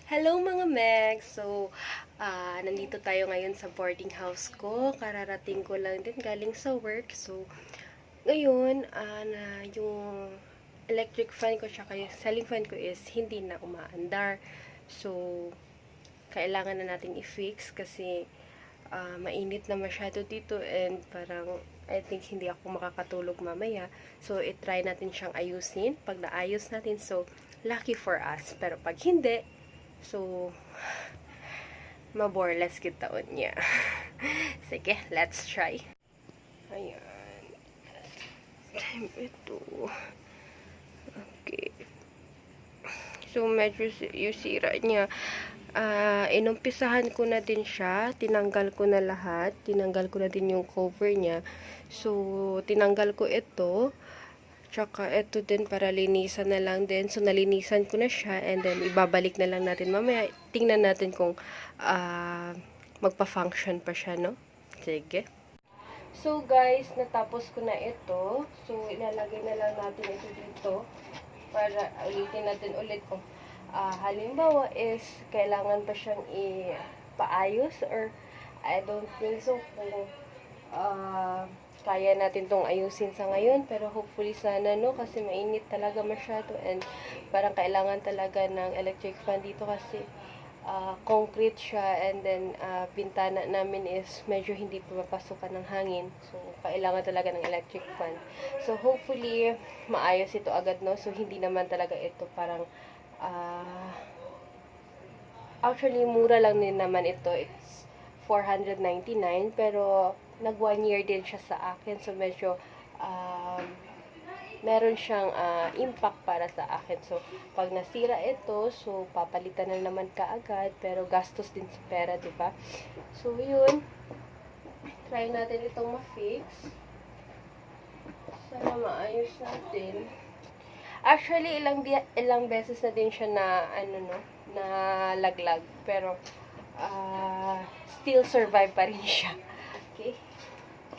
Hello mga Mex! Nandito tayo ngayon sa boarding house ko. Kararating ko lang din galing sa work. So, ngayon, na yung electric fan ko tsaka yung ceiling fan ko is hindi na umaandar. So, kailangan na natin i-fix kasi mainit na masyado dito and parang I think hindi ako makakatulog mamaya. So, i-try natin siyang ayusin. Pag naayos natin, so, lucky for us. Pero pag hindi, so, maboreless kita niya. Sige, let's try. Ayan. Time ito. Okay. So, medyo yung sira niya. Inumpisahan ko na din siya. Tinanggal ko na lahat. Tinanggal ko na din yung cover niya. So, tinanggal ko ito. Tsaka ito din para linisan na lang din. So, nalinisan ko na siya. And then, ibabalik na lang natin. Mamaya, tingnan natin kung magpa-function pa siya, no? Sige. So, guys, natapos ko na ito. So, ilalagay na lang natin ito dito. Para ulitin natin ulit kung halimbawa is kailangan pa siyang ipaayos or I don't think so kung kaya natin tong ayusin sa ngayon, pero hopefully sana, no, kasi mainit talaga masyado and parang kailangan talaga ng electric fan dito kasi concrete siya and then bintana namin is medyo hindi pumapasukan ng hangin, so kailangan talaga ng electric fan. So hopefully maayos ito agad, no, so hindi naman talaga ito parang actually mura lang din naman ito, it's 499 pero nag 1 year din siya sa akin, so medyo meron siyang impact para sa akin. So, pag nasira ito, so papalitan na naman kaagad, pero gastos din sa pera, diba? So, yun. Try natin itong ma-fix. Sana maayos natin. Actually, ilang beses na din siya na, na laglag. Pero, still survive pa rin siya. Okay?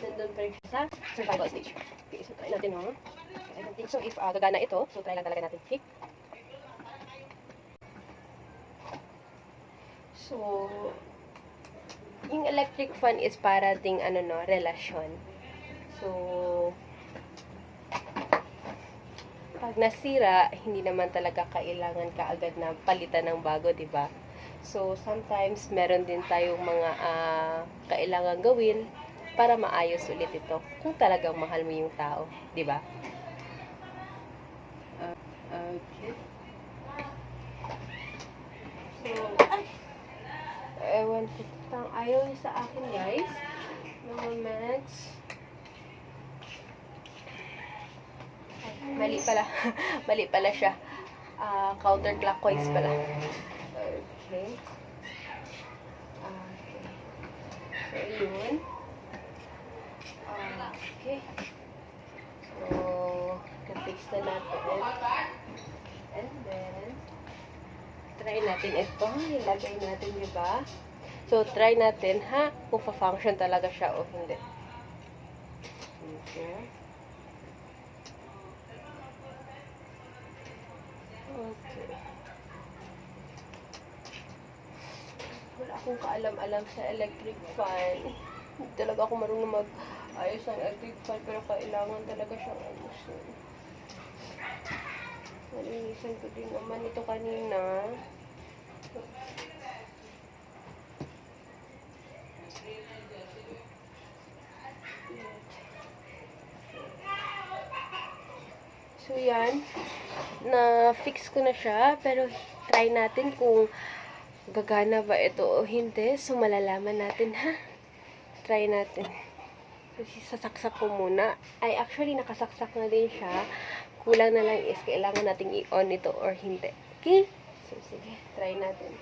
Nandun pa rin siya sa survival stage. Okay, so try natin, no? I don't think so if gagana ito. So, try lang talaga natin. Okay? So, yung electric fan is para ding, relasyon. So, pag nasira, hindi naman talaga kailangan kaagad na palitan ng bago, diba? So, sometimes, meron din tayong mga kailangan gawin para maayos ulit ito. Kung talagang mahal mo yung tao, diba? Okay. So, ewan ko. Ayaw sa akin, guys. Mga Max. Mali pala. Mali pala siya. Counterclockwise pala. Okay. So, yun. Okay. So, na-fix na natin. And then, try natin ito. Ilagay natin, diba? So, try natin, kung pa-function talaga siya o hindi. Okay. Okay. Wala akong kaalam-alam sa electric fan. Hindi talaga ako marunong mag-ayos ng electric fan, pero kailangan talaga siyang ayusin. Nalinisan ko din naman ito kanina. So, yan. Na-fix ko na siya. Pero, try natin kung gagana ba ito o hindi. So, malalaman natin, Try natin. Kasi, sasaksak ko muna. Ay, actually, nakasaksak na din siya. Kulang na lang is, kailangan nating i-on ito or hindi. Okay? So, sige. Try natin.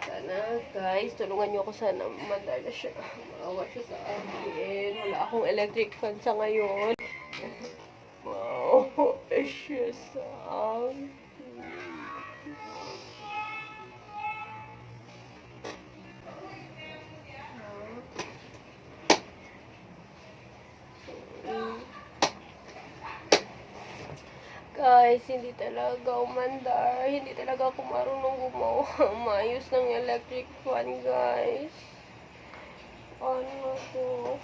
Sana, guys, tulungan nyo ako sana madala siya. Maawa siya sa akin. Wala akong electric fan sa ngayon. Wow, siya sa akin. guys, hindi talaga umandar. Hindi talaga ako marunong gumawa. Maayos ng electric fan, guys. Ano to?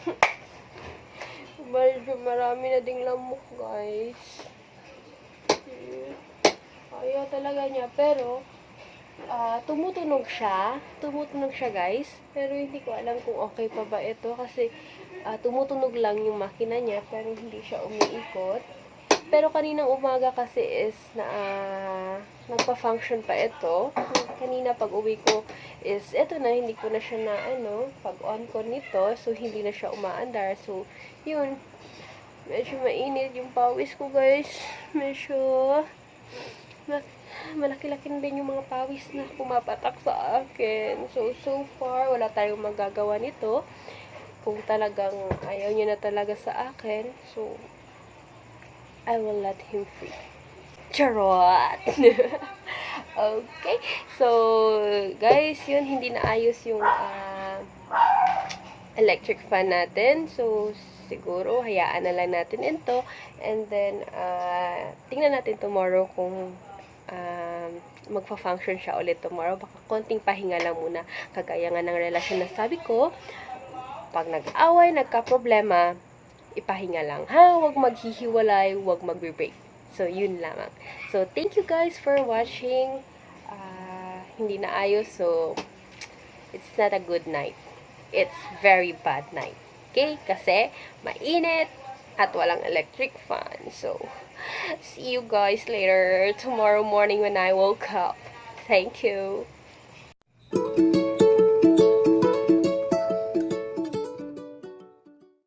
Medyo marami na ding lamok, guys. Ayaw talaga niya. Pero, tumutunog siya. Tumutunog siya, guys. Pero hindi ko alam kung okay pa ba ito. Kasi, tumutunog lang yung makina niya. Pero hindi siya umiikot. Pero kaninang umaga kasi is nagpa-function pa ito. Kanina pag uwi ko is eto na, hindi ko na siya na pag on ko nito, so hindi na siya umaandar. So, yun. Medyo mainit yung pawis ko, guys. Medyo malaki-laki na din yung mga pawis na pumapatak sa akin. So far, wala tayong magagawa nito. Kung talagang ayaw niya na talaga sa akin, so I will let him free. Charot! Okay. So, guys, yun, hindi na ayos yung electric fan natin. So, siguro, hayaan na lang natin ito. And then, tingnan natin tomorrow kung magpa-function siya ulit tomorrow. Baka konting pahinga lang muna. Kagaya nga ng relasyon na sabi ko, pag nag-away, nagka-problema, ipahinga lang. Huwag maghihiwalay, huwag magbe-break. So, yun lamang. So, thank you guys for watching. Hindi na ayos, so, it's not a good night. It's very bad night. Okay? Kasi, mainit at walang electric fan. So, see you guys later tomorrow morning when I woke up. Thank you.